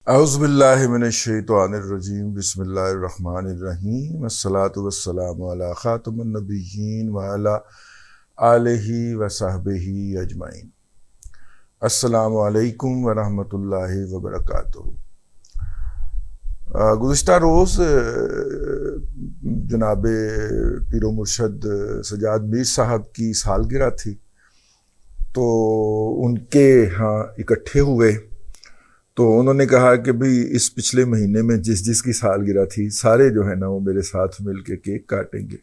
اعوذ باللہ من الشیطان الرجیم بسم اللہ الرحمن الرحیم الصلاۃ والسلام علی خاتم النبیین وعلی آلہ وصحبہ اجمعین۔ السلام علیکم ورحمۃ اللہ وبرکاتہ۔ گزشتہ روز جناب پیر و مرشد سجاد میر صاحب کی سالگرہ تھی، تو ان کے ہاں اکٹھے ہوئے تو انہوں نے کہا کہ بھئی اس پچھلے مہینے میں جس کی سالگرہ تھی سارے جو ہے نا وہ میرے ساتھ مل کے کیک کاٹیں گے۔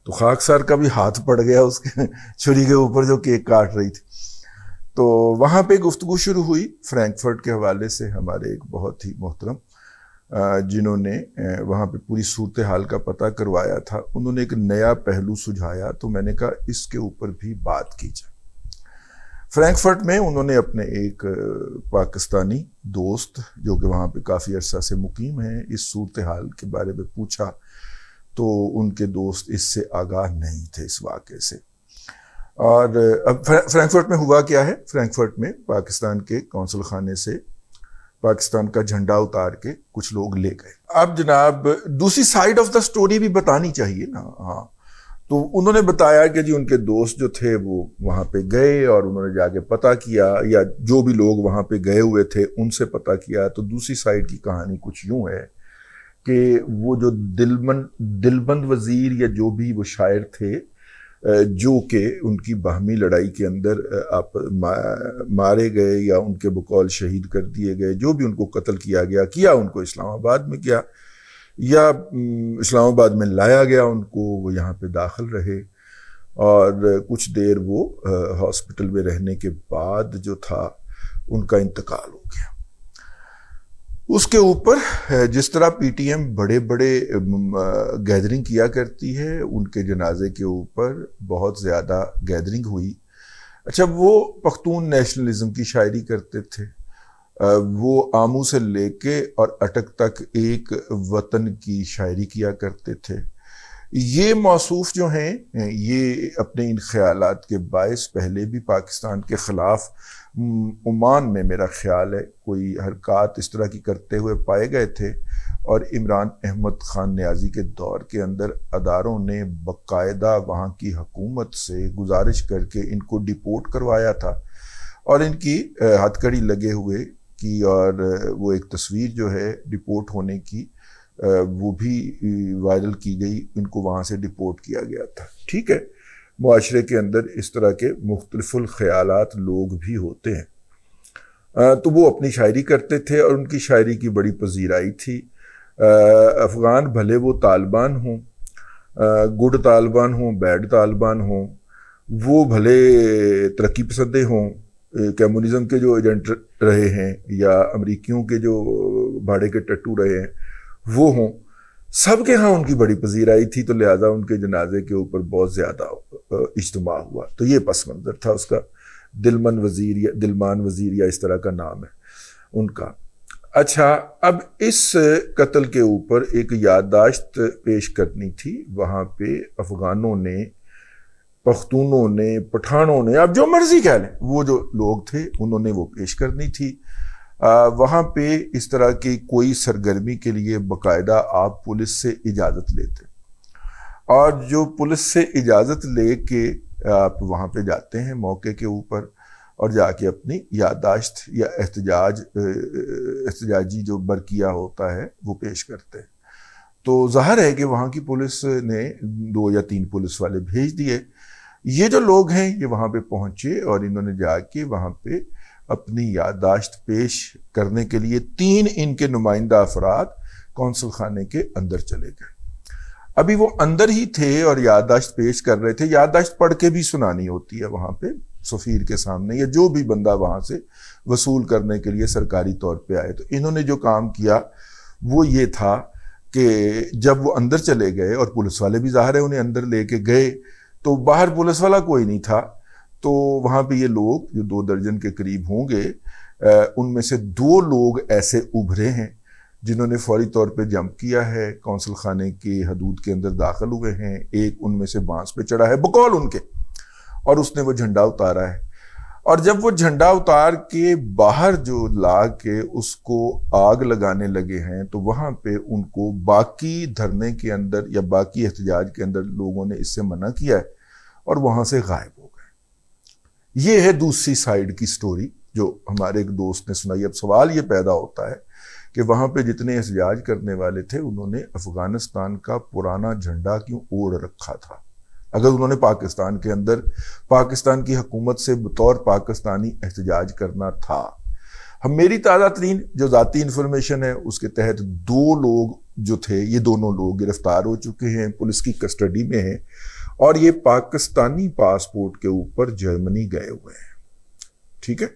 تو خاک سار کا بھی ہاتھ پڑ گیا اس کے چھری کے اوپر جو کیک کاٹ رہی تھی۔ تو وہاں پہ گفتگو شروع ہوئی فرینکفرٹ کے حوالے سے، ہمارے ایک بہت ہی محترم جنہوں نے وہاں پہ پوری صورتحال کا پتہ کروایا تھا، انہوں نے ایک نیا پہلو سجھایا، تو میں نے کہا اس کے اوپر بھی بات کی جائے۔ فرینکفرٹ میں انہوں نے اپنے ایک پاکستانی دوست جو کہ وہاں پہ کافی عرصہ سے مقیم ہیں اس صورتحال کے بارے میں پوچھا، تو ان کے دوست اس سے آگاہ نہیں تھے اس واقعے سے۔ اور اب فرینکفرٹ میں ہوا کیا ہے، فرینکفرٹ میں پاکستان کے قونصل خانے سے پاکستان کا جھنڈا اتار کے کچھ لوگ لے گئے۔ اب جناب دوسری سائیڈ آف دا سٹوری بھی بتانی چاہیے نا۔ ہاں، تو انہوں نے بتایا کہ جی ان کے دوست جو تھے وہ وہاں پہ گئے اور انہوں نے جا کے پتہ کیا، یا جو بھی لوگ وہاں پہ گئے ہوئے تھے ان سے پتہ کیا۔ تو دوسری سائیڈ کی کہانی کچھ یوں ہے کہ وہ جو دلبند وزیر یا جو بھی وہ شاعر تھے جو کہ ان کی باہمی لڑائی کے اندر مارے گئے یا ان کے بقول شہید کر دیے گئے، جو بھی ان کو قتل کیا ان کو اسلام آباد میں کیا یا اسلام آباد میں لایا گیا ان کو، وہ یہاں پہ داخل رہے اور کچھ دیر وہ ہاسپٹل میں رہنے کے بعد جو تھا ان کا انتقال ہو گیا۔ اس کے اوپر جس طرح پی ٹی ایم بڑے گیدرنگ کیا کرتی ہے، ان کے جنازے کے اوپر بہت زیادہ گیدرنگ ہوئی۔ اچھا، وہ پختون نیشنلزم کی شاعری کرتے تھے، وہ آمو سے لے کے اور اٹک تک ایک وطن کی شاعری کیا کرتے تھے۔ یہ موصوف جو ہیں یہ اپنے ان خیالات کے باعث پہلے بھی پاکستان کے خلاف عمان میں میرا خیال ہے کوئی حرکات اس طرح کی کرتے ہوئے پائے گئے تھے، اور عمران احمد خان نیازی کے دور کے اندر اداروں نے باقاعدہ وہاں کی حکومت سے گزارش کر کے ان کو ڈیپورٹ کروایا تھا، اور ان کی ہتھ کڑی لگے ہوئے کی، اور وہ ایک تصویر جو ہے ڈیپورٹ ہونے کی وہ بھی وائرل کی گئی، ان کو وہاں سے ڈیپورٹ کیا گیا تھا۔ ٹھیک ہے، معاشرے کے اندر اس طرح کے مختلف الخیالات لوگ بھی ہوتے ہیں، تو وہ اپنی شاعری کرتے تھے اور ان کی شاعری کی بڑی پذیرائی تھی۔ افغان بھلے وہ طالبان ہوں، گڈ طالبان ہوں، بیڈ طالبان ہوں، وہ بھلے ترقی پسندے ہوں، کمیونزم کے جو ایجنٹ رہے ہیں یا امریکیوں کے جو بھاڑے کے ٹٹو رہے ہیں وہ ہوں، سب کے ہاں ان کی بڑی پذیرائی تھی، تو لہٰذا ان کے جنازے کے اوپر بہت زیادہ اجتماع ہوا۔ تو یہ پس منظر تھا اس کا، دلمان وزیر یا اس طرح کا نام ہے ان کا۔ اچھا، اب اس قتل کے اوپر ایک یادداشت پیش کرنی تھی، وہاں پہ افغانوں نے، پختونوں نے، پٹھانوں نے، آپ جو مرضی کہہ لیں، وہ جو لوگ تھے انہوں نے وہ پیش کرنی تھی۔ وہاں پہ اس طرح کی کوئی سرگرمی کے لیے باقاعدہ آپ پولیس سے اجازت لیتے، اور جو پولیس سے اجازت لے کے آپ وہاں پہ جاتے ہیں موقع کے اوپر اور جا کے اپنی یادداشت یا احتجاجی جو برقیہ ہوتا ہے وہ پیش کرتے ہیں۔ تو ظاہر ہے کہ وہاں کی پولیس نے 2 یا 3 پولیس والے بھیج دیے۔ یہ جو لوگ ہیں یہ وہاں پہ پہنچے اور انہوں نے جا کے وہاں پہ اپنی یادداشت پیش کرنے کے لیے 3 ان کے نمائندہ افراد قونصل خانے کے اندر چلے گئے۔ ابھی وہ اندر ہی تھے اور یادداشت پیش کر رہے تھے، یادداشت پڑھ کے بھی سنانی ہوتی ہے وہاں پہ سفیر کے سامنے یا جو بھی بندہ وہاں سے وصول کرنے کے لیے سرکاری طور پہ آئے۔ تو انہوں نے جو کام کیا وہ یہ تھا کہ جب وہ اندر چلے گئے اور پولیس والے بھی ظاہر ہے انہیں اندر لے کے گئے، تو باہر پولیس والا کوئی نہیں تھا، تو وہاں پہ یہ لوگ جو 2 درجن کے قریب ہوں گے، ان میں سے 2 لوگ ایسے ابھرے ہیں جنہوں نے فوری طور پہ جمپ کیا ہے، قونصل خانے کی حدود کے اندر داخل ہوئے ہیں۔ ایک ان میں سے بانس پہ چڑھا ہے بقول ان کے، اور اس نے وہ جھنڈا اتارا ہے۔ اور جب وہ جھنڈا اتار کے باہر جو لا کے اس کو آگ لگانے لگے ہیں تو وہاں پہ ان کو باقی دھرنے کے اندر یا باقی احتجاج کے اندر لوگوں نے اس سے منع کیا ہے اور وہاں سے غائب ہو گئے۔ یہ ہے دوسری سائیڈ کی سٹوری جو ہمارے ایک دوست نے سنائی۔ اب سوال یہ پیدا ہوتا ہے کہ وہاں پہ جتنے احتجاج کرنے والے تھے انہوں نے افغانستان کا پرانا جھنڈا کیوں اوڑھ رکھا تھا؟ اگر انہوں نے پاکستان کے اندر پاکستان کی حکومت سے بطور پاکستانی احتجاج کرنا تھا۔ میری تازہ ترین جو ذاتی انفارمیشن ہے اس کے تحت 2 لوگ جو تھے، یہ دونوں لوگ گرفتار ہو چکے ہیں، پولیس کی کسٹڈی میں ہیں اور یہ پاکستانی پاسپورٹ کے اوپر جرمنی گئے ہوئے ہیں۔ ٹھیک ہے،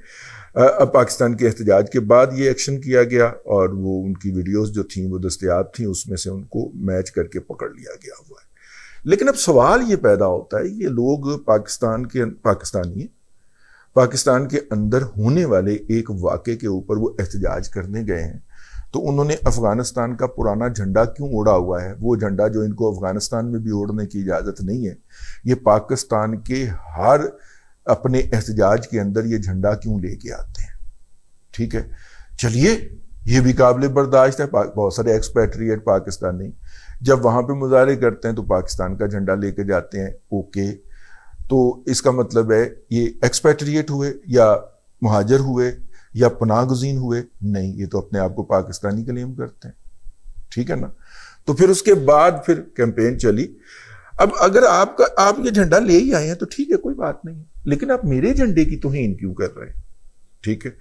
اب پاکستان کے احتجاج کے بعد یہ ایکشن کیا گیا اور وہ ان کی ویڈیوز جو تھیں وہ دستیاب تھیں، اس میں سے ان کو میچ کر کے پکڑ لیا گیا ہوا ہے۔ لیکن اب سوال یہ پیدا ہوتا ہے، یہ لوگ پاکستان کے اندر ہونے والے ایک واقعے کے اوپر وہ احتجاج کرنے گئے ہیں، تو انہوں نے افغانستان کا پرانا جھنڈا کیوں اوڑھا ہوا ہے؟ وہ جھنڈا جو ان کو افغانستان میں بھی اوڑھنے کی اجازت نہیں ہے، یہ پاکستان کے ہر اپنے احتجاج کے اندر یہ جھنڈا کیوں لے کے آتے ہیں؟ ٹھیک ہے، چلیے یہ بھی قابل برداشت ہے۔ بہت سارے ایکسپیٹریٹ پاکستانی جب وہاں پہ مظاہرے کرتے ہیں تو پاکستان کا جھنڈا لے کے جاتے ہیں، اوکے، تو اس کا مطلب ہے یہ ایکسپیٹریٹ ہوئے یا مہاجر ہوئے یا پناہ گزین ہوئے؟ نہیں، یہ تو اپنے آپ کو پاکستانی کلیم کرتے ہیں۔ ٹھیک ہے نا؟ تو پھر اس کے بعد پھر کیمپین چلی۔ اب اگر آپ یہ جھنڈا لے ہی آئے ہیں تو ٹھیک ہے، کوئی بات نہیں، لیکن آپ میرے جھنڈے کی توہین کیوں کر رہے ہیں؟ ٹھیک ہے،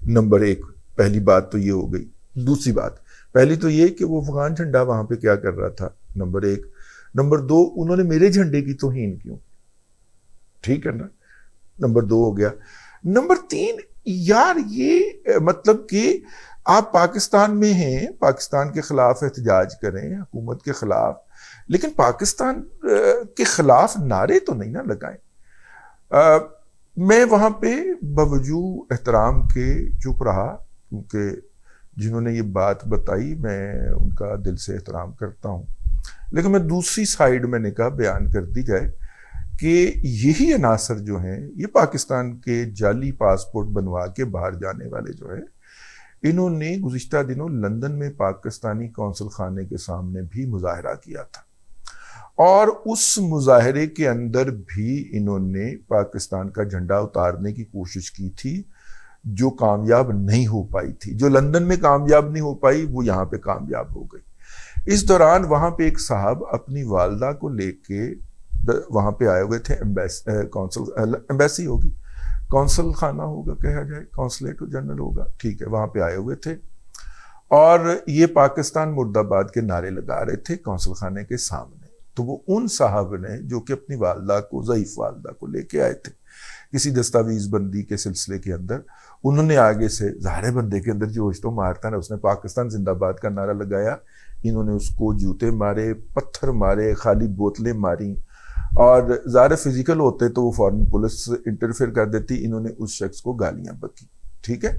نمبر 1 پہلی بات تو یہ ہو گئی۔ دوسری بات، پہلی تو یہ کہ وہ افغان جھنڈا وہاں پہ کیا کر رہا تھا، نمبر 1۔ نمبر 2، انہوں نے میرے جھنڈے کی توہین کیوں؟ ٹھیک ہے نا، نمبر 2 ہو گیا۔ نمبر 3، یار یہ مطلب کہ آپ پاکستان میں ہیں، پاکستان کے خلاف احتجاج کریں، حکومت کے خلاف، لیکن پاکستان کے خلاف نعرے تو نہیں نہ لگائیں۔ میں وہاں پہ باوجود احترام کے چپ رہا، کیونکہ جنہوں نے یہ بات بتائی میں ان کا دل سے احترام کرتا ہوں، لیکن میں دوسری سائیڈ میں نے کہا بیان کر دی جائے کہ یہی عناصر جو ہیں، یہ پاکستان کے جعلی پاسپورٹ بنوا کے باہر جانے والے جو ہیں، انہوں نے گزشتہ دنوں لندن میں پاکستانی قونصل خانے کے سامنے بھی مظاہرہ کیا تھا، اور اس مظاہرے کے اندر بھی انہوں نے پاکستان کا جھنڈا اتارنے کی کوشش کی تھی، جو کامیاب نہیں ہو پائی تھی۔ جو لندن میں کامیاب نہیں ہو پائی وہ یہاں پہ کامیاب ہو گئی۔ اس دوران وہاں پہ ایک صاحب اپنی والدہ کو لے کے وہاں پہ آئے ہوئے تھے، ایمبیسی ہوگی، قونصل خانہ ہوگا کہا جائے، قونصلیٹ جنرل ہوگا، ٹھیک ہے، وہاں پہ آئے ہوئے تھے اور یہ پاکستان مرد آباد کے نعرے لگا رہے تھے قونصل خانے کے سامنے۔ تو وہ ان صاحب نے جو کہ اپنی والدہ کو، ضعیف والدہ کو لے کے آئے تھے کسی دستاویز بندی کے سلسلے کے اندر، انہوں نے آگے سے، ظاہر بندے کے اندر جوش تو مارتا نا، اس نے پاکستان زندہ باد کا نعرہ لگایا، انہوں نے اس کو جوتے مارے، پتھر مارے، خالی بوتلیں ماری، اور ظاہر فزیکل ہوتے تو وہ فوراً پولیس انٹرفیئر کر دیتی، انہوں نے اس شخص کو گالیاں بکی، ٹھیک ہے،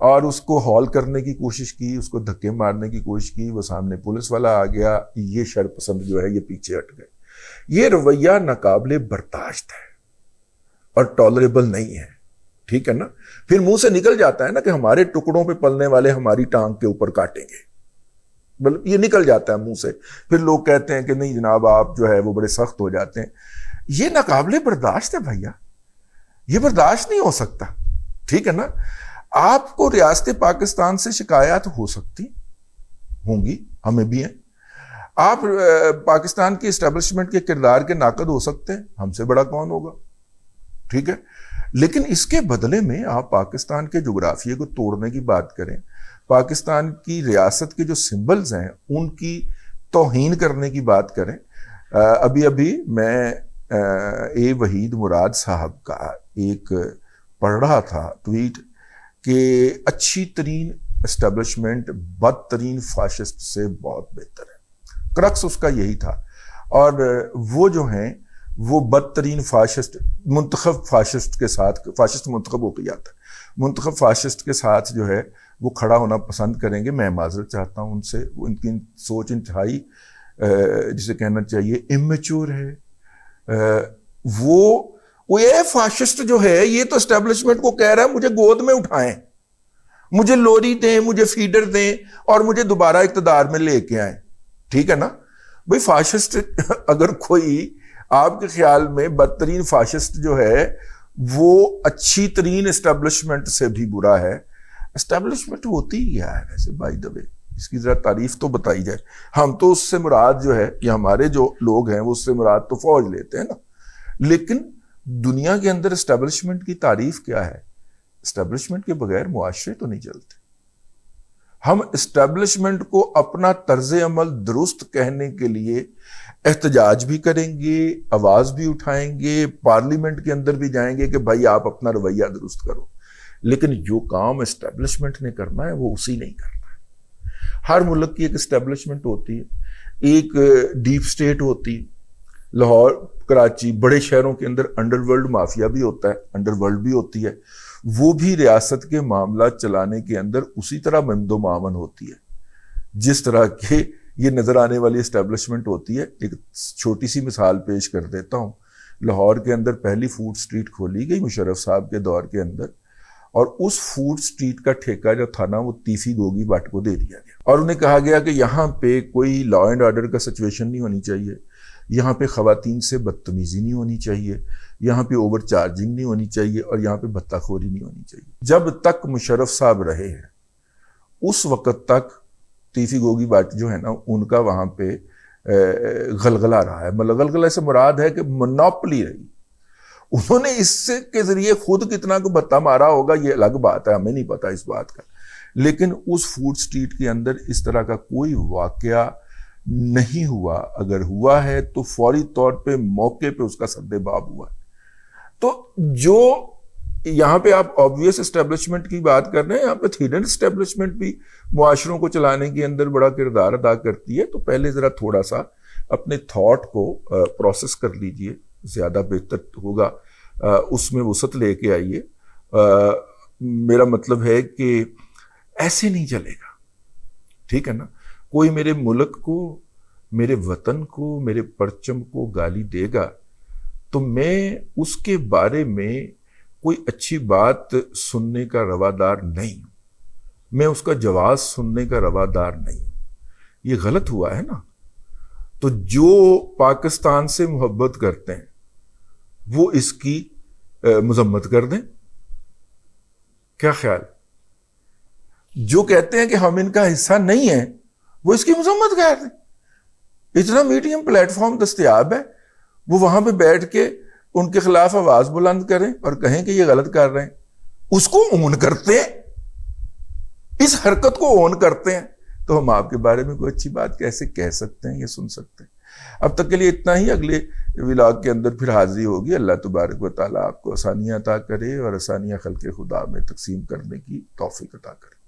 اور اس کو ہال کرنے کی کوشش کی، اس کو دھکے مارنے کی کوشش کی، وہ سامنے پولیس والا آ گیا، یہ شر پسند جو ہے یہ پیچھے ہٹ گئے۔ یہ رویہ ناقابل برداشت ہے اور ٹالریبل نہیں ہے، ٹھیک ہے نا۔ پھر منہ سے نکل جاتا ہے نا کہ ہمارے ٹکڑوں پہ پلنے والے ہماری ٹانگ کے اوپر کاٹیں گے، یہ نکل جاتا ہے منہ سے، پھر لوگ کہتے ہیں کہ نہیں جناب آپ جو ہے وہ بڑے سخت ہو جاتے ہیں۔ یہ ناقابل برداشت ہے بھیا، یہ برداشت نہیں ہو سکتا، ٹھیک ہے نا۔ آپ کو ریاست پاکستان سے شکایات ہو سکتی ہوں گی، ہمیں بھی ہیں، آپ پاکستان کی اسٹیبلشمنٹ کے کردار کے ناقد ہو سکتے ہیں، ہم سے بڑا کون ہوگا، ٹھیک ہے، لیکن اس کے بدلے میں آپ پاکستان کے جغرافیے کو توڑنے کی بات کریں، پاکستان کی ریاست کے جو سمبلز ہیں ان کی توہین کرنے کی بات کریں۔ ابھی میں اے وحید مراد صاحب کا ایک پڑھ رہا تھا ٹویٹ کہ اچھی ترین اسٹیبلشمنٹ بدترین فاشسٹ سے بہت بہتر ہے، کرکس اس کا یہی تھا، اور وہ جو ہیں وہ بدترین فاشسٹ منتخب فاشسٹ کے ساتھ، فاشسٹ منتخب ہو کے جاتا ہے، منتخب فاشسٹ کے ساتھ جو ہے وہ کھڑا ہونا پسند کریں گے۔ میں معذرت چاہتا ہوں ان سے، ان کی سوچ انتہائی جسے کہنا چاہیے امیچور ہے۔ وہ وہ یہ فاشسٹ جو ہے یہ تو اسٹیبلشمنٹ کو کہہ رہا ہے مجھے گود میں اٹھائیں، مجھے لوری دیں، مجھے فیڈر دیں اور مجھے دوبارہ اقتدار میں لے کے آئیں. ٹھیک ہے نا بھئی؟ فاشسٹ اگر کوئی آپ کے خیال میں بدترین فاشسٹ جو ہے وہ اچھی ترین اسٹیبلشمنٹ سے بھی برا ہے. اسٹیبلشمنٹ ہوتی ہی کیا ہے ویسے بائی دا وے؟ اس کی ذرا تعریف تو بتائی جائے. ہم تو اس سے مراد جو ہے یا ہمارے جو لوگ ہیں وہ اس سے مراد تو فوج لیتے ہیں نا، لیکن دنیا کے اندر اسٹیبلشمنٹ کی تعریف کیا ہے؟ اسٹیبلشمنٹ کے بغیر معاشرے تو نہیں چلتے. ہم اسٹیبلشمنٹ کو اپنا طرز عمل درست کہنے کے لیے احتجاج بھی کریں گے، آواز بھی اٹھائیں گے، پارلیمنٹ کے اندر بھی جائیں گے کہ بھائی آپ اپنا رویہ درست کرو، لیکن جو کام اسٹیبلشمنٹ نے کرنا ہے وہ اسی نہیں کرنا ہے. ہر ملک کی ایک اسٹیبلشمنٹ ہوتی ہے، ایک ڈیپ سٹیٹ ہوتی ہے. لاہور، کراچی، بڑے شہروں کے اندر انڈر ورلڈ مافیا بھی ہوتا ہے، انڈر ورلڈ بھی ہوتی ہے. وہ بھی ریاست کے معاملات چلانے کے اندر اسی طرح ممد و معاون ہوتی ہے جس طرح کہ یہ نظر آنے والی اسٹیبلشمنٹ ہوتی ہے. ایک چھوٹی سی مثال پیش کر دیتا ہوں. لاہور کے اندر پہلی فوڈ سٹریٹ کھولی گئی مشرف صاحب کے دور کے اندر، اور اس فوڈ سٹریٹ کا ٹھیکہ جو تھا نا وہ تیفی گوگی بٹ کو دے دیا گیا، اور انہیں کہا گیا کہ یہاں پہ کوئی لا اینڈ آرڈر کا سچویشن نہیں ہونی چاہیے، یہاں پہ خواتین سے بدتمیزی نہیں ہونی چاہیے، یہاں پہ اوور چارجنگ نہیں ہونی چاہیے، اور یہاں پہ بتہ خوری نہیں ہونی چاہیے. جب تک مشرف صاحب رہے ہیں اس وقت تک تیفی گوگی بٹ جو ہے نا ان کا وہاں پہ غلغلہ رہا ہے. مطلب غلغلہ سے مراد ہے کہ منوپلی رہی. انہوں نے اس سے کے ذریعے خود کتنا کو بتہ مارا ہوگا یہ الگ بات ہے، ہمیں نہیں پتا اس بات کا، لیکن اس فوڈ سٹریٹ کے اندر اس طرح کا کوئی واقعہ نہیں ہوا. اگر ہوا ہے تو فوری طور پہ موقع پہ اس کا سد باب ہوا ہے. تو جو یہاں پہ آپ آبویس اسٹیبلشمنٹ کی بات کر رہے ہیں، یہاں پہ ہڈن اسٹیبلشمنٹ بھی معاشروں کو چلانے کے اندر بڑا کردار ادا کرتی ہے. تو پہلے ذرا تھوڑا سا اپنے تھاٹ کو پروسیس کر لیجئے، زیادہ بہتر ہوگا. اس میں وسعت لے کے آئیے. میرا مطلب ہے کہ ایسے نہیں چلے گا. ٹھیک ہے نا؟ کوئی میرے ملک کو، میرے وطن کو، میرے پرچم کو گالی دے گا تو میں اس کے بارے میں کوئی اچھی بات سننے کا روادار نہیں ہوں، میں اس کا جواز سننے کا روادار نہیں ہوں. یہ غلط ہوا ہے نا. تو جو پاکستان سے محبت کرتے ہیں وہ اس کی مذمت کر دیں. کیا خیال؟ جو کہتے ہیں کہ ہم ان کا حصہ نہیں ہیں وہ اس کی مذمت کر دیں. اتنا میڈیم پلیٹ فارم دستیاب ہے، وہ وہاں پہ بیٹھ کے ان کے خلاف آواز بلند کریں اور کہیں کہ یہ غلط کر رہے ہیں. اس کو اون کرتے ہیں، اس حرکت کو اون کرتے ہیں. تو ہم آپ کے بارے میں کوئی اچھی بات کیسے کہہ سکتے ہیں یا سن سکتے ہیں؟ اب تک کے لیے اتنا ہی. اگلے ولاگ کے اندر پھر حاضری ہوگی. اللہ تبارک و تعالیٰ آپ کو آسانیاں عطا کرے اور آسانیاں خلق خدا میں تقسیم کرنے کی توفیق عطا کرے.